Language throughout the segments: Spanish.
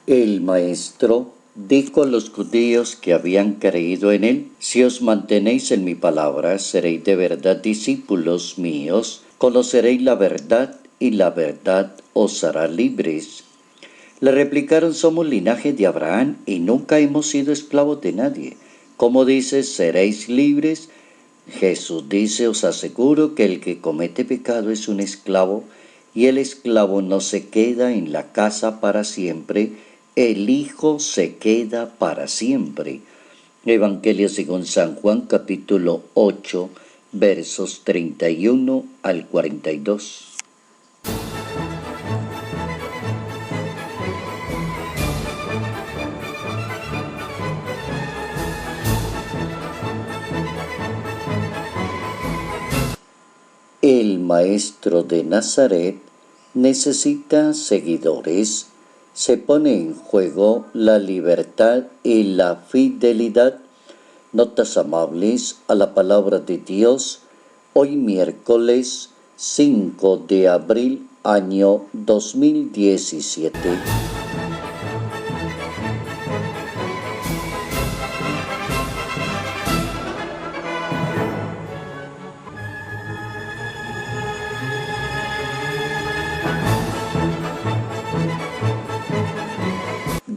El maestro dijo a los judíos que habían creído en él: si os mantenéis en mi palabra, seréis de verdad discípulos míos, conoceréis la verdad y la verdad os hará libres. Le replicaron: somos linaje de Abraham y nunca hemos sido esclavos de nadie. ¿Cómo dices, seréis libres? Jesús dice: os aseguro que el que comete pecado es un esclavo, y el esclavo no se queda en la casa para siempre, el Hijo se queda para siempre. Evangelio según San Juan, capítulo 8, versos 31 al 42. El maestro de Nazaret necesita seguidores. Se pone en juego la libertad y la fidelidad. Notas amables a la palabra de Dios. Hoy miércoles 5 de abril, año 2017.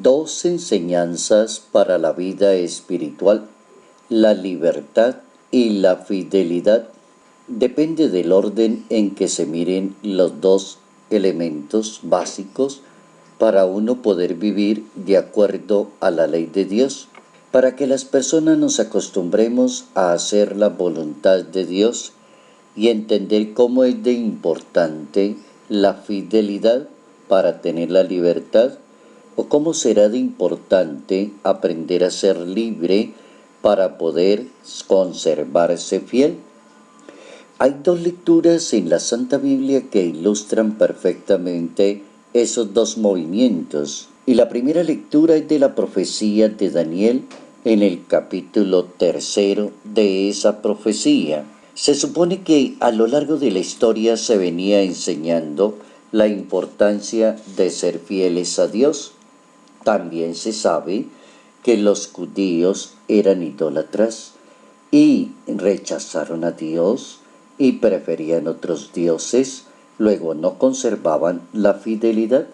Dos enseñanzas para la vida espiritual: la libertad y la fidelidad. Depende del orden en que se miren los dos elementos básicos para uno poder vivir de acuerdo a la ley de Dios. Para que las personas nos acostumbremos a hacer la voluntad de Dios y entender cómo es de importante la fidelidad para tener la libertad, o cómo será de importante aprender a ser libre para poder conservarse fiel. Hay dos lecturas en la Santa Biblia que ilustran perfectamente esos dos movimientos. Y la primera lectura es de la profecía de Daniel en el capítulo 3 de esa profecía. Se supone que a lo largo de la historia se venía enseñando la importancia de ser fieles a Dios. También se sabe que los judíos eran idólatras y rechazaron a Dios y preferían otros dioses, luego no conservaban la fidelidad.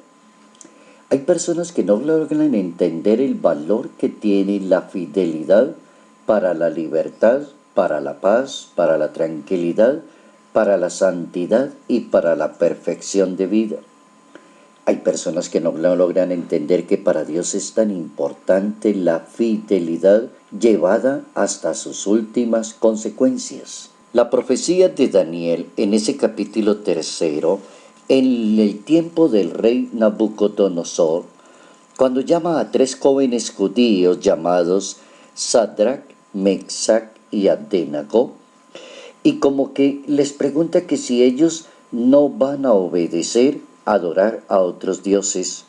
Hay personas que no logran entender el valor que tiene la fidelidad para la libertad, para la paz, para la tranquilidad, para la santidad y para la perfección de vida. Hay personas que no logran entender que para Dios es tan importante la fidelidad llevada hasta sus últimas consecuencias. La profecía de Daniel en ese capítulo 3, en el tiempo del rey Nabucodonosor, cuando llama a 3 jóvenes judíos llamados Sadrach, Mesach y Abednego, y como que les pregunta que si ellos no van a obedecer, adorar a otros dioses,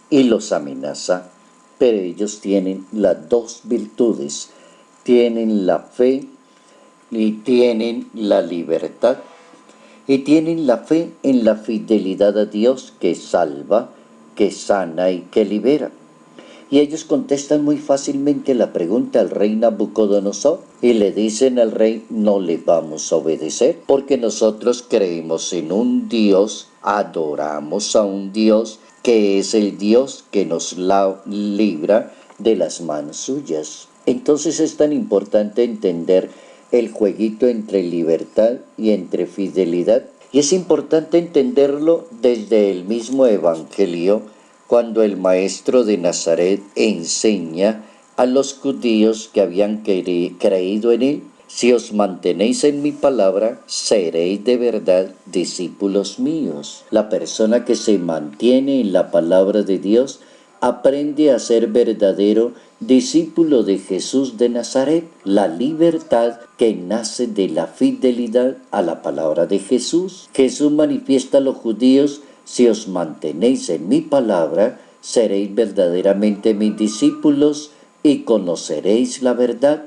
y los amenaza. Pero ellos tienen las dos virtudes: tienen la fe y tienen la libertad, y tienen la fe en la fidelidad a Dios, que salva, que sana y que libera. Y ellos contestan muy fácilmente la pregunta al rey Nabucodonosor y le dicen al rey: no le vamos a obedecer porque nosotros creemos en un Dios, adoramos a un Dios que es el Dios que nos libra de las manos suyas. Entonces es tan importante entender el jueguito entre libertad y entre fidelidad, y es importante entenderlo desde el mismo Evangelio, cuando el maestro de Nazaret enseña a los judíos que habían creído en él: si os mantenéis en mi palabra, seréis de verdad discípulos míos. La persona que se mantiene en la palabra de Dios aprende a ser verdadero discípulo de Jesús de Nazaret. La libertad que nace de la fidelidad a la palabra de Jesús. Jesús manifiesta a los judíos: si os mantenéis en mi palabra, seréis verdaderamente mis discípulos y conoceréis la verdad,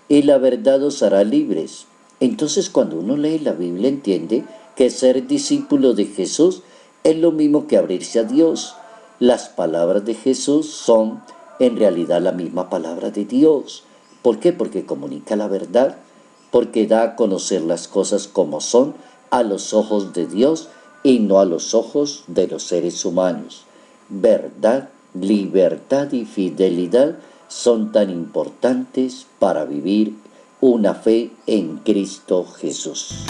y la verdad os hará libres. Entonces, cuando uno lee la Biblia, entiende que ser discípulo de Jesús es lo mismo que abrirse a Dios. Las palabras de Jesús son en realidad la misma palabra de Dios. ¿Por qué? Porque comunica la verdad, porque da a conocer las cosas como son a los ojos de Dios y no a los ojos de los seres humanos. Verdad, libertad y fidelidad son tan importantes para vivir una fe en Cristo Jesús.